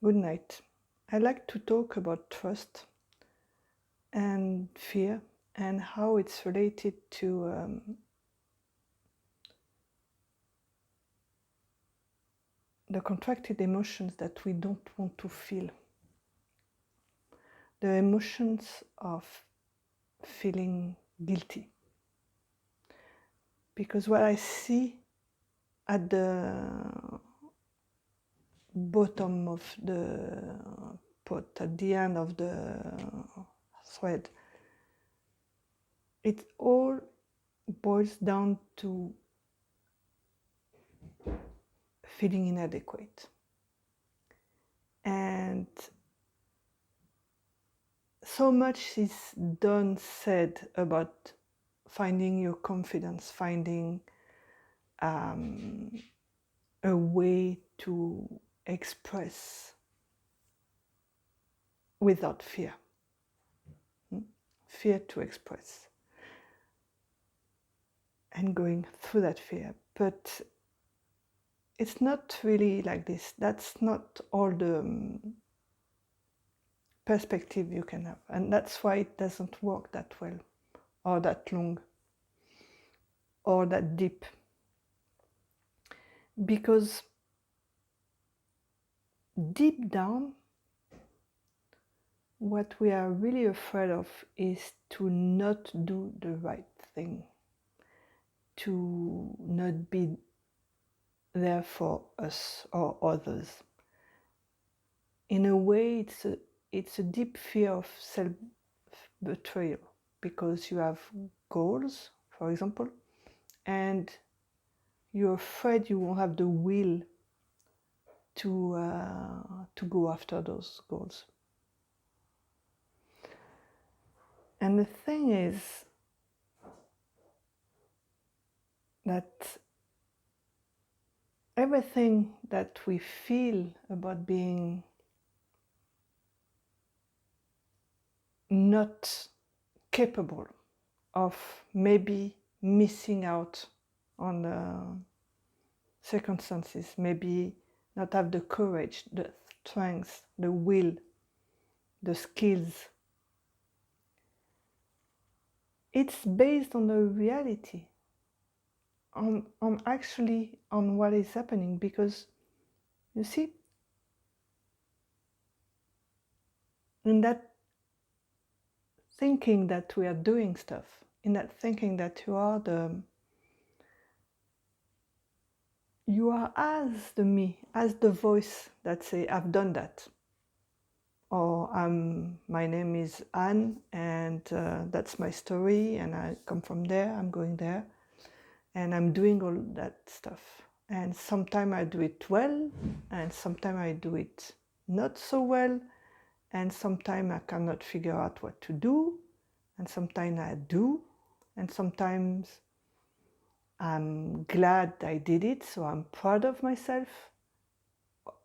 Good night. I'd like to talk about trust and fear and how it's related to the contracted emotions that we don't want to feel. The emotions of feeling guilty. Because what I see at the bottom of the pot, at the end of the thread, it all boils down to feeling inadequate. And so much is done, said about finding your confidence, finding a way to express without fear. Fear to express. And going through that fear. But it's not really like this. That's not all the perspective you can have. And that's why it doesn't work that well, or that long, or that deep. Because deep down, what we are really afraid of is to not do the right thing, to not be there for us or others. In a way, it's a deep fear of self-betrayal, because you have goals, for example, and you're afraid you won't have the will to go after those goals. And the thing is that everything that we feel about being not capable of maybe missing out on the circumstances, maybe not have the courage, the strength, the will, the skills. It's based on the reality, on what is happening, because you see, in that thinking that we are doing stuff, in that thinking that you are as the me, as the voice that say, I've done that. Or my name is Anne, and that's my story, and I come from there, I'm going there, and I'm doing all that stuff. And sometimes I do it well, and sometimes I do it not so well, and sometimes I cannot figure out what to do, and sometimes I do, and sometimes I'm glad I did it, so I'm proud of myself,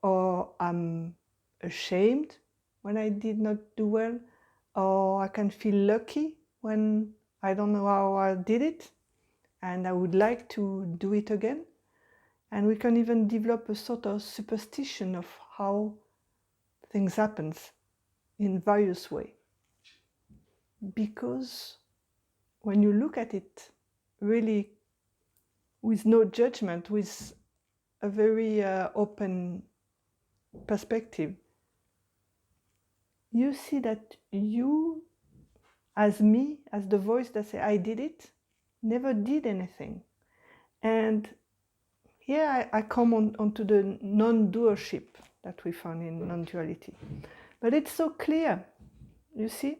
or I'm ashamed when I did not do well, or I can feel lucky when I don't know how I did it, and I would like to do it again. And we can even develop a sort of superstition of how things happen in various ways. Because when you look at it really with no judgment, with a very open perspective, you see that you, as me, as the voice that say I did it, never did anything. And here I come onto the non-doership that we found in non-duality. But it's so clear, you see,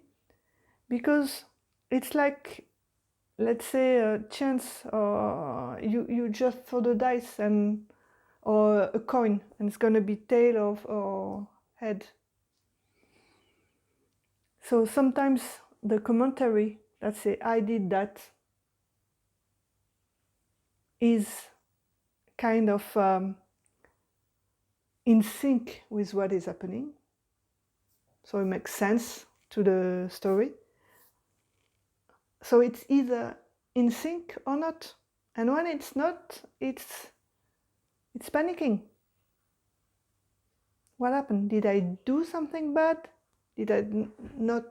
because it's like, let's say, a chance, or you just throw the dice or a coin, and it's going to be tail or head. So sometimes the commentary that say I did that is kind of in sync with what is happening, so it makes sense to the story. So it's either in sync or not, and when it's not, it's panicking. What happened? Did I do something bad? Did I not?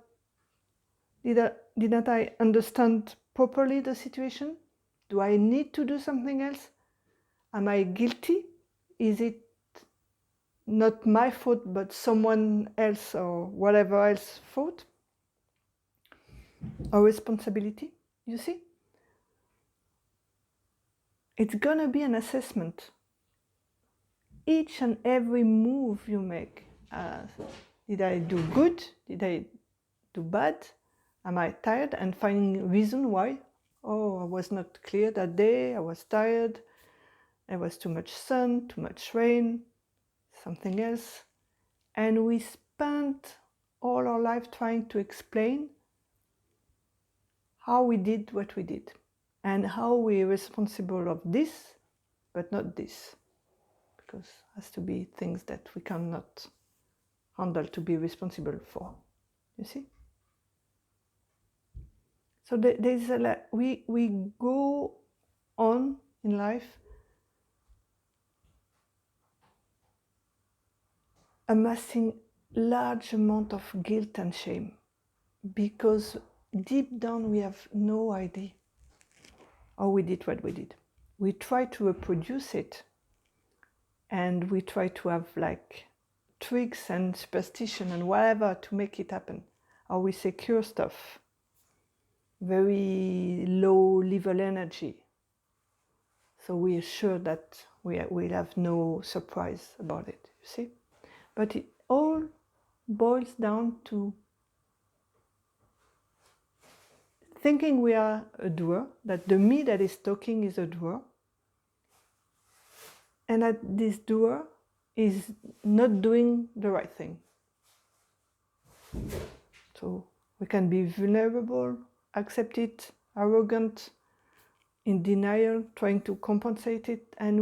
Did not I understand properly the situation? Do I need to do something else? Am I guilty? Is it not my fault, but someone else or whatever else fault or responsibility? You see? It's gonna be an assessment. Each and every move you make. Did I do good? Did I do bad? Am I tired? And finding reason why. Oh, I was not clear that day, I was tired, there was too much sun, too much rain, something else. And we spent all our life trying to explain how we did what we did and how we're responsible of this, but not this. Because it has to be things that we cannot handle to be responsible for. You see? So there's we go on in life amassing large amount of guilt and shame because deep down we have no idea how we did what we did. We try to reproduce it and we try to have like tricks and superstition and whatever to make it happen. Or we secure stuff, very low level energy. So we are sure that we'll have no surprise about it, you see? But it all boils down to thinking we are a doer, that the me that is talking is a doer, and that this doer is not doing the right thing. So we can be vulnerable, accept it, arrogant, in denial, trying to compensate it, and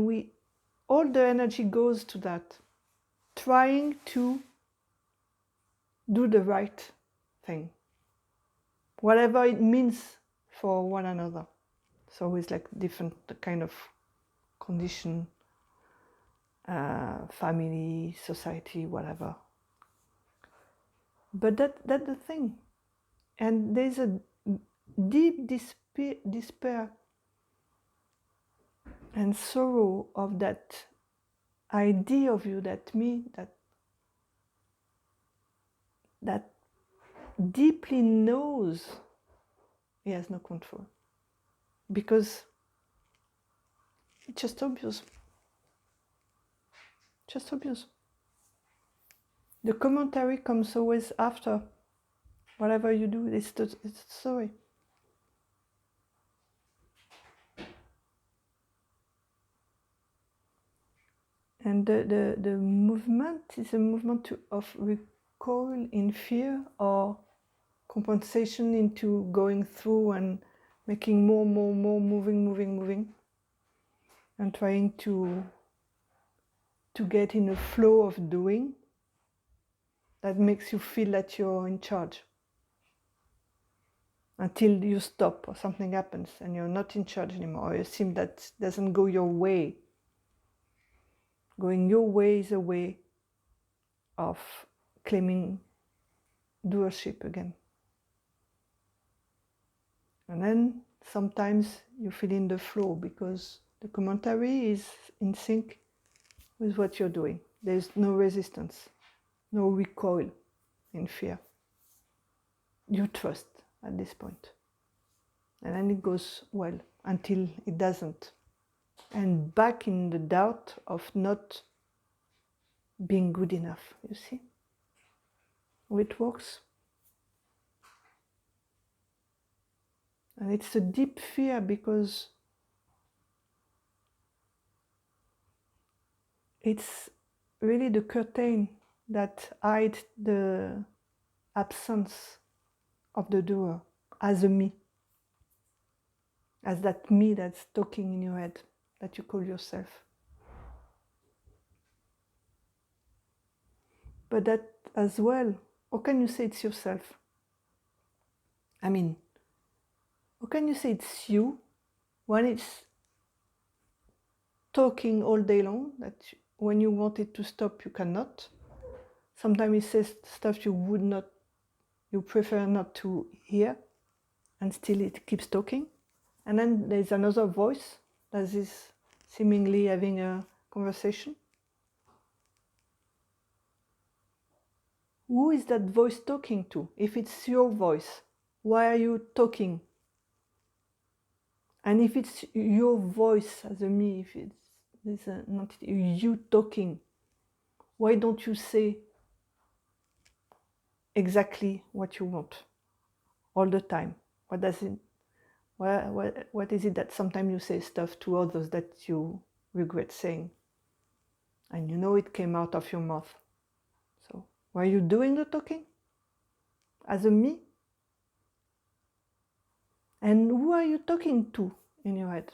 all the energy goes to that, trying to do the right thing, whatever it means for one another. So it's like different kind of condition, family, society, whatever. But that's the thing. And there's a deep despair and sorrow of that idea of you, that me, that deeply knows he has no control. Because it's just obvious. Just obvious. The commentary comes always after. Whatever you do, it's sorry. And the movement is a movement of recoil in fear or compensation into going through and making more, moving, and trying to get in a flow of doing that makes you feel that you're in charge. Until you stop or something happens and you're not in charge anymore, or you seem that doesn't go your way. Going your way is a way of claiming doership again. And then sometimes you feel in the flow because the commentary is in sync with what you're doing. There's no resistance, no recoil in fear. You trust at this point. And then it goes well until it doesn't. And back in the doubt of not being good enough, you see? How it works. And it's a deep fear because it's really the curtain that hides the absence of the doer as a me. As that me that's talking in your head, that you call yourself. But that as well, how can you say it's yourself? I mean, how can you say it's you when it's talking all day long, that when you want it to stop, you cannot? Sometimes it says stuff you prefer not to hear, and still it keeps talking. And then there's another voice that is seemingly having a conversation. Who is that voice talking to? If it's your voice, why are you talking? And if it's your voice as a me, if it's not you talking, why don't you say exactly what you want all the time? What does it? What is it that sometimes you say stuff to others that you regret saying, and you know it came out of your mouth? So why are you doing the talking as a me? And who are you talking to in your head?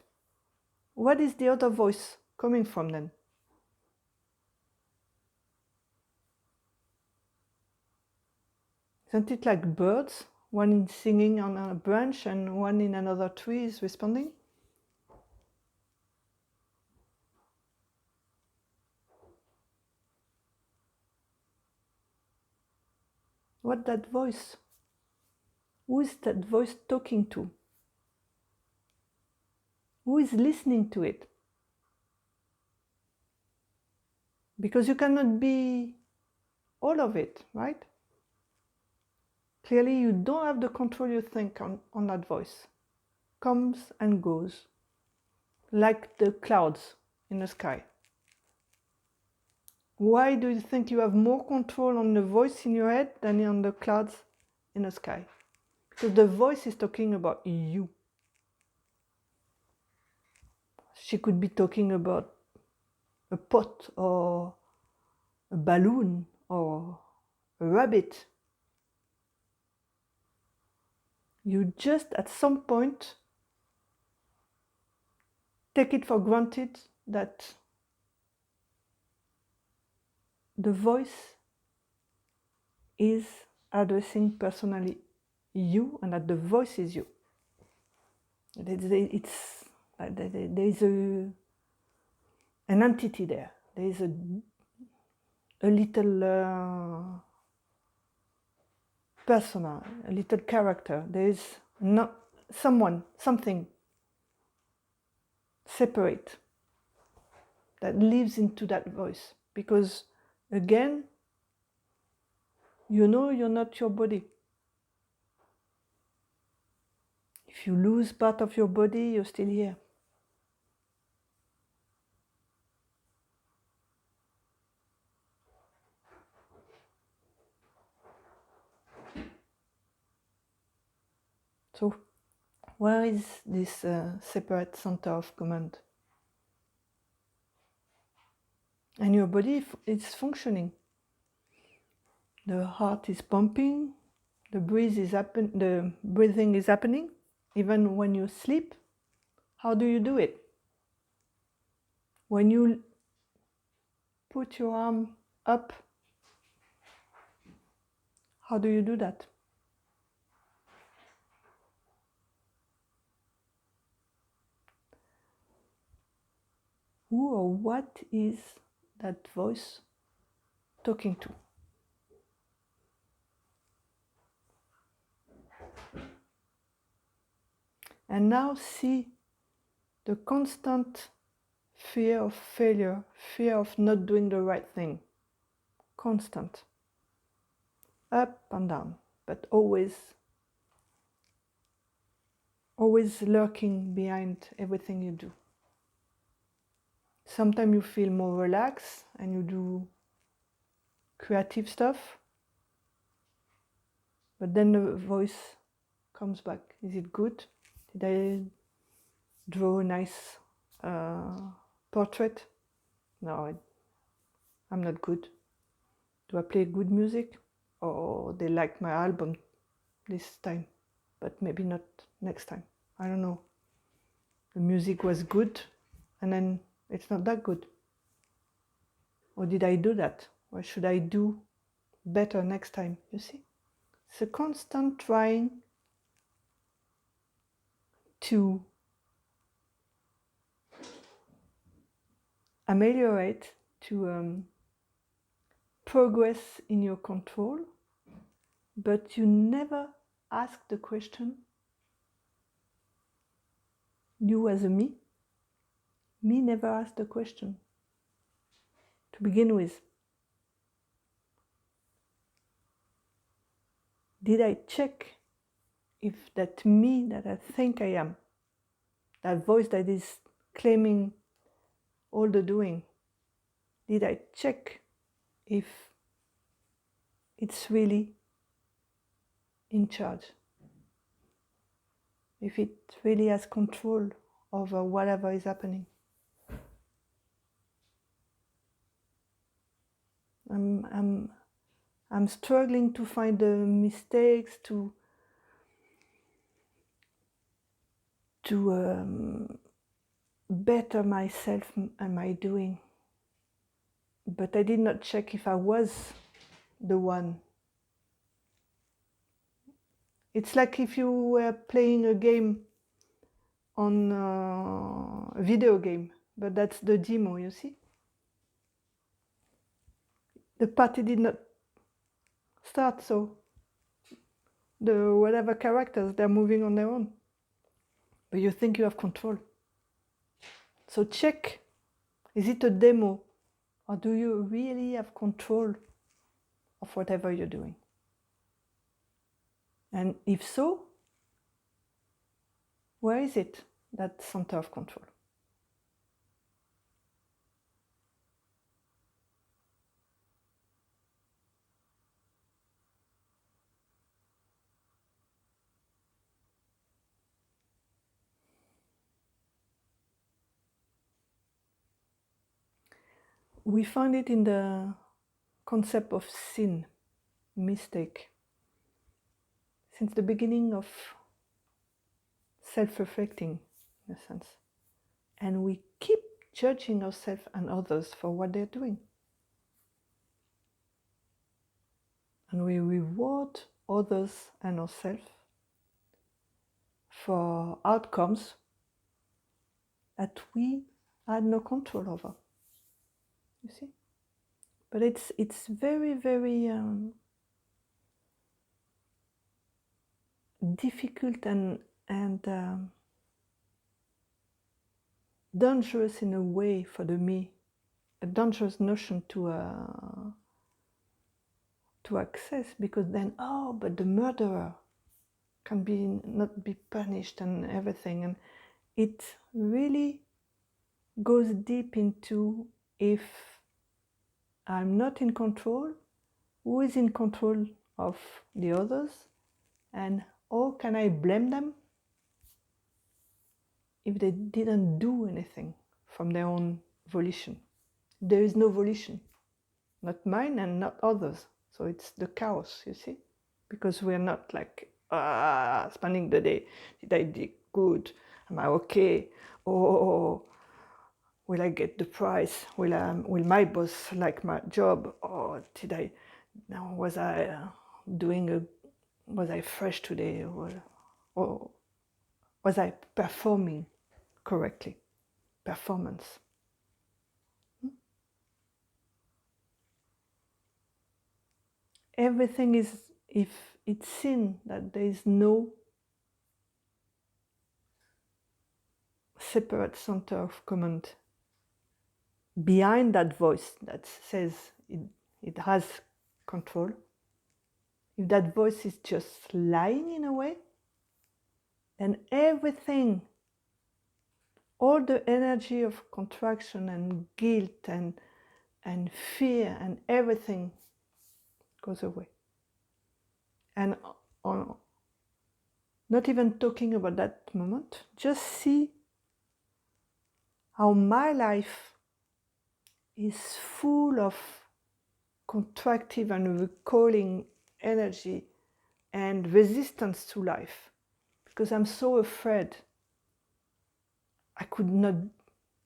What is the other voice coming from then? Isn't it like birds? One is singing on a branch and one in another tree is responding? What that voice? Who is that voice talking to? Who is listening to it? Because you cannot be all of it, right? Clearly you don't have the control you think on that voice. Comes and goes, like the clouds in the sky. Why do you think you have more control on the voice in your head than on the clouds in the sky? Because the voice is talking about you. She could be talking about a pot or a balloon or a rabbit. You just at some point take it for granted that the voice is addressing personally you and that the voice is you. There is an entity there. There is a little persona, a little character. There is not someone, something separate that lives into that voice. Because again, you know you're not your body. If you lose part of your body, you're still here. So where is this separate center of command? And your body is functioning. The heart is pumping, the breathing is happening, even when you sleep. How do you do it? When you put your arm up, how do you do that? Who or what is that voice talking to? And now see the constant fear of failure, fear of not doing the right thing. Constant. Up and down, but always lurking behind everything you do. Sometimes you feel more relaxed and you do creative stuff, but then the voice comes back. Is it good? Did I draw a nice portrait? No, I'm not good. Do I play good music? Or they like my album this time, but maybe not next time. I don't know. The music was good and then it's not that good. Or did I do that? Or should I do better next time? You see? It's a constant trying to ameliorate, to progress in your control, but you never ask the question, you as a me never asked the question to begin with. Did I check if that me that I think I am, that voice that is claiming all the doing, did I check if it's really in charge? If it really has control over whatever is happening? I'm struggling to find the mistakes, to better myself and my doing. But I did not check if I was the one. It's like if you were playing a game on a video game, but that's the demo, you see? The party did not start, so the whatever characters, they're moving on their own. But you think you have control. So check, is it a demo? Or do you really have control of whatever you're doing? And if so, where is it, that center of control? We find it in the concept of sin, mistake. Since the beginning of self-reflecting, in a sense. And we keep judging ourselves and others for what they're doing. And we reward others and ourselves for outcomes that we had no control over. You see? But it's very, very difficult and dangerous in a way for the me, a dangerous notion to access, because then, oh, but the murderer can not be punished and everything. And it really goes deep into, if I'm not in control, who is in control of the others, and how can I blame them if they didn't do anything from their own volition? There is no volition, not mine and not others. So it's the chaos, you see, because we're not like spending the day, did I do good? Am I okay? Oh, will I get the prize? Will my boss like my job? Or was I was I fresh today? Or was I performing correctly? Performance. Everything is, if it's sin, that there is no separate center of command behind that voice that says it has control. If that voice is just lying in a way, then everything, all the energy of contraction and guilt and fear and everything goes away. And not even talking about that moment, just see how my life is full of contractive and recalling energy and resistance to life, because I'm so afraid I could not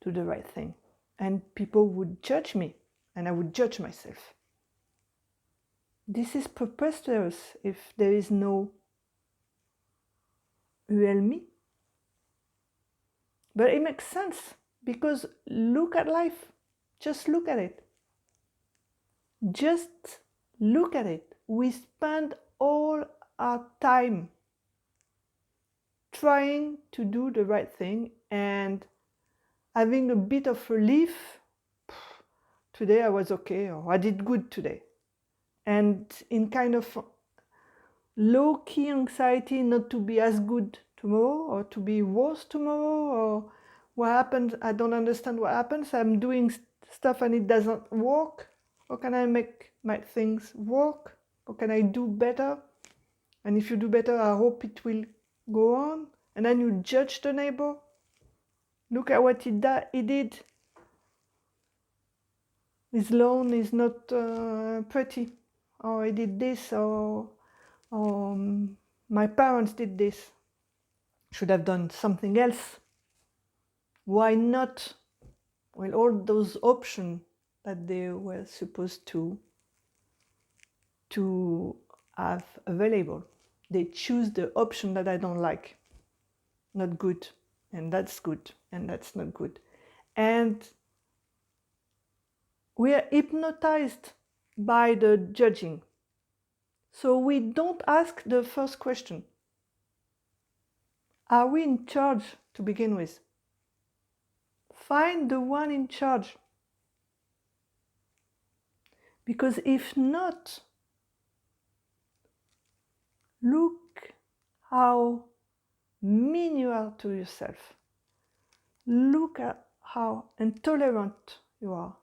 do the right thing, and people would judge me and I would judge myself. This is preposterous if there is no real me. But it makes sense, because look at life, just look at it. Just look at it. We spend all our time trying to do the right thing and having a bit of relief. Today I was okay, or I did good today. And in kind of low-key anxiety not to be as good tomorrow, or to be worse tomorrow, or what happens, I don't understand what happens, I'm doing stuff and it doesn't work. How can I make my things work? How can I do better? And if you do better, I hope it will go on. And then you judge the neighbor. Look at what he did. His lawn is not pretty. Or he did this, or my parents did this. Should have done something else. Why not? Well, all those options that they were supposed to have available, they choose the option that I don't like. Not good, and that's good, and that's not good. And we are hypnotized by the judging. So we don't ask the first question. Are we in charge to begin with? Find the one in charge. Because if not, look how mean you are to yourself. Look at how intolerant you are.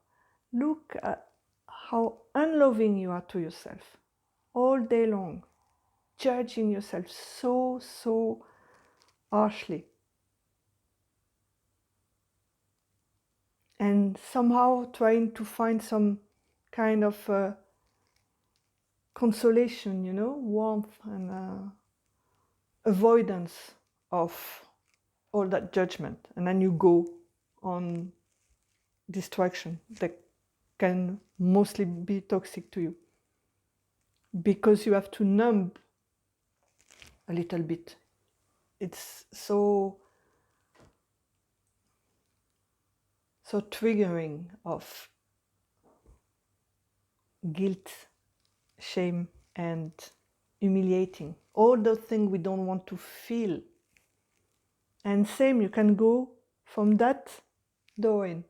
Look at how unloving you are to yourself all day long, judging yourself so harshly. And somehow trying to find some kind of consolation, you know, warmth and avoidance of all that judgment. And then you go on distraction that can mostly be toxic to you, because you have to numb a little bit. It's so triggering of guilt, shame, and humiliating. All those things we don't want to feel. And same, you can go from that door in.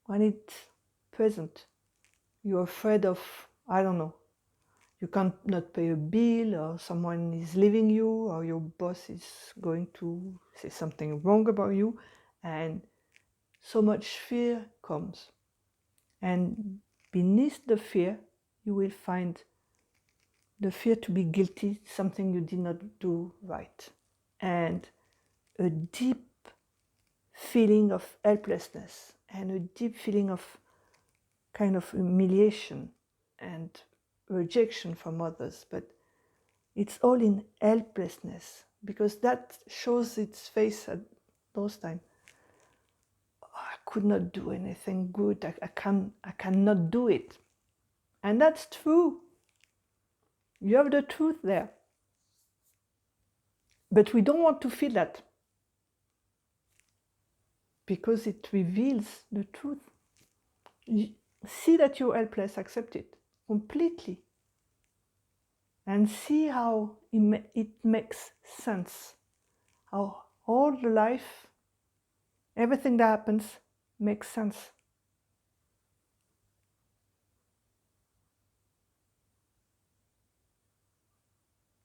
When it's present, you're afraid of, I don't know, you can't not pay a bill, or someone is leaving you, or your boss is going to say something wrong about you, and so much fear comes. And beneath the fear, you will find the fear to be guilty, something you did not do right, and a deep feeling of helplessness, and a deep feeling of kind of humiliation and rejection from others. But it's all in helplessness, because that shows its face at those times. Oh, I could not do anything good. I cannot do it. And that's true. You have the truth there. But we don't want to feel that, because it reveals the truth. See that you're helpless, accept it completely, and see how it makes sense. How all the life, everything that happens makes sense.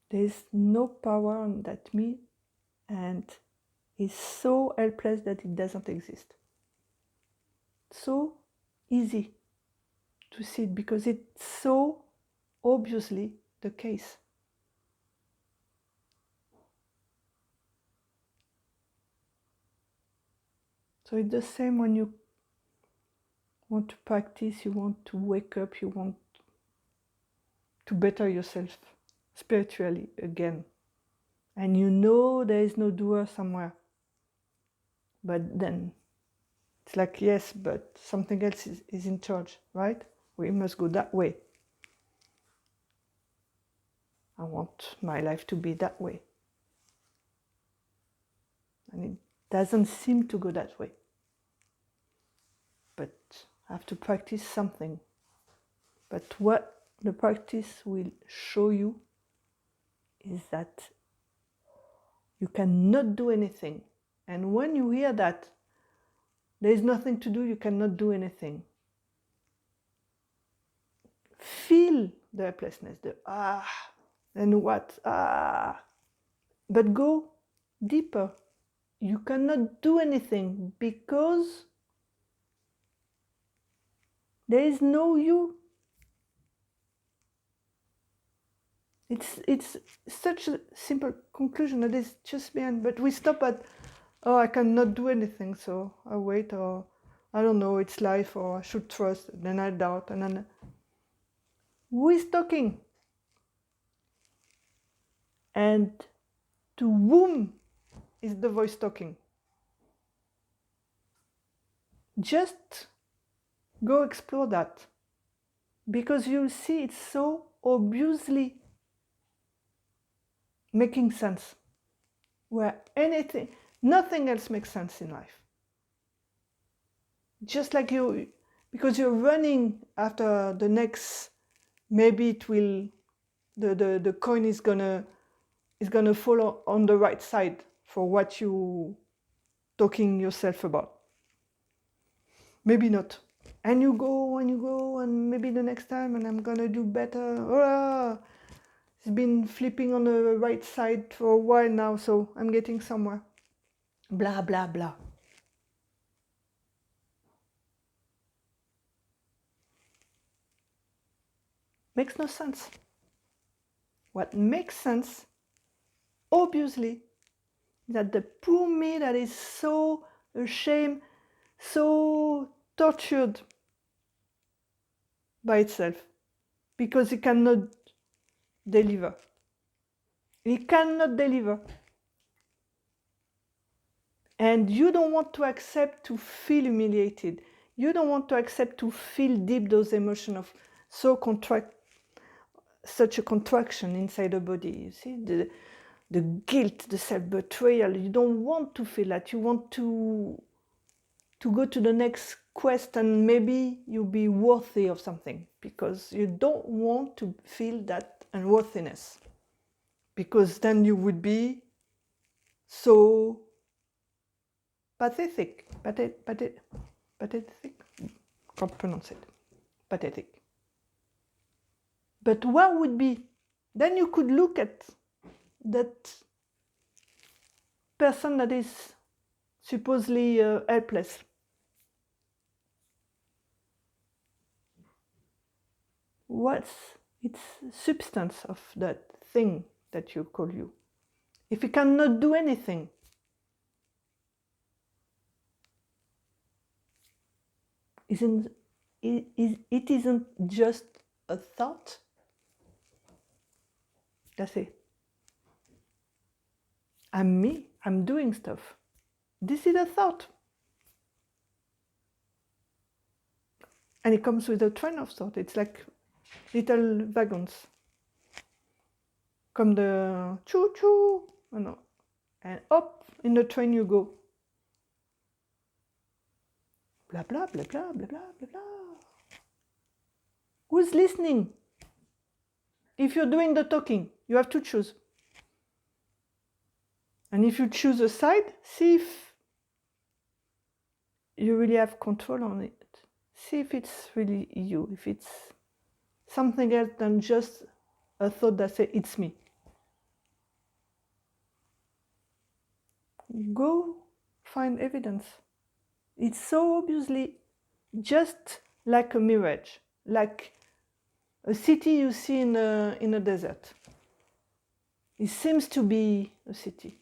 There's no power on that me, and it's so helpless that it doesn't exist. So easy to see it, because it's so obviously the case. So it's the same when you want to practice, you want to wake up, you want to better yourself spiritually again. And you know there is no doer somewhere. But then it's like, yes, but something else is in charge, right? We must go that way. I want my life to be that way. And it doesn't seem to go that way. But I have to practice something. But what the practice will show you is that you cannot do anything. And when you hear that there is nothing to do, you cannot do anything, feel the helplessness, the and what, but go deeper. You cannot do anything because there is no you. It's such a simple conclusion that is just beyond, but we stop at, oh, I cannot do anything, so I wait, or I don't know, it's life, or I should trust, then I doubt, and then who is talking? And to whom is the voice talking? Just go explore that, because you'll see it's so obviously making sense, where nothing else makes sense in life. Just like you, because you're running after the next, maybe it will, the coin is gonna fall on the right side for what you talking yourself about. Maybe not. And you go, and maybe the next time, and I'm gonna do better. It's been flipping on the right side for a while now, so I'm getting somewhere. Blah, blah, blah. Makes no sense. What makes sense, obviously, that the poor me that is so ashamed, so tortured by itself, because it cannot deliver. It cannot deliver. And you don't want to accept to feel humiliated. You don't want to accept to feel deep those emotions of such a contraction inside the body. You see, the guilt, the self-betrayal. You don't want to feel that. You want to go to the next quest, and maybe you'll be worthy of something, because you don't want to feel that unworthiness, because then you would be so pathetic. Pathetic. Can't pronounce it. Pathetic. But what would be? Then you could look at that person that is supposedly helpless. What's its substance of that thing that you call you? If you cannot do anything, it isn't just a thought. That's it. I'm me, I'm doing stuff. This is a thought. And it comes with a train of thought. It's like little wagons. Come the choo-choo, and up in the train you go. Blah, blah, blah, blah, blah, blah, blah, blah. Who's listening? If you're doing the talking, you have to choose. And if you choose a side, see if you really have control on it. See if it's really you, if it's something else than just a thought that says, it's me. Go find evidence. It's so obviously just like a mirage, like a city you see in a desert. It seems to be a city,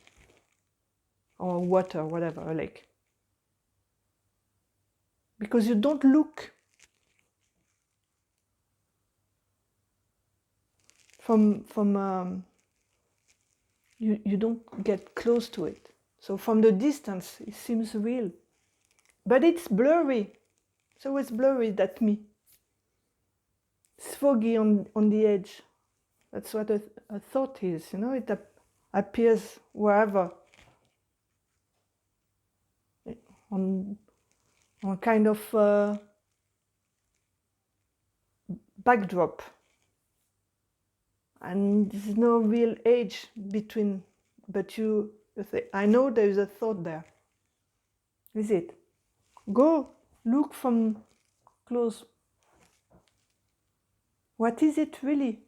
or water, whatever, a lake. Because you don't look you don't get close to it. So from the distance, it seems real. But it's blurry. It's always blurry, that me. It's foggy on the edge. That's what a thought is, it appears wherever. On kind of backdrop, and there's no real age between, but you say, I know there is a thought there. Is it? Go look from close. What is it really?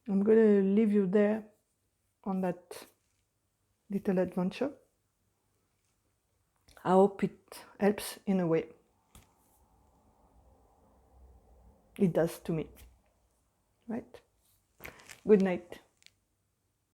I'm going to leave you there on that little adventure. I hope it helps in a way. It does to me. Right? Good night.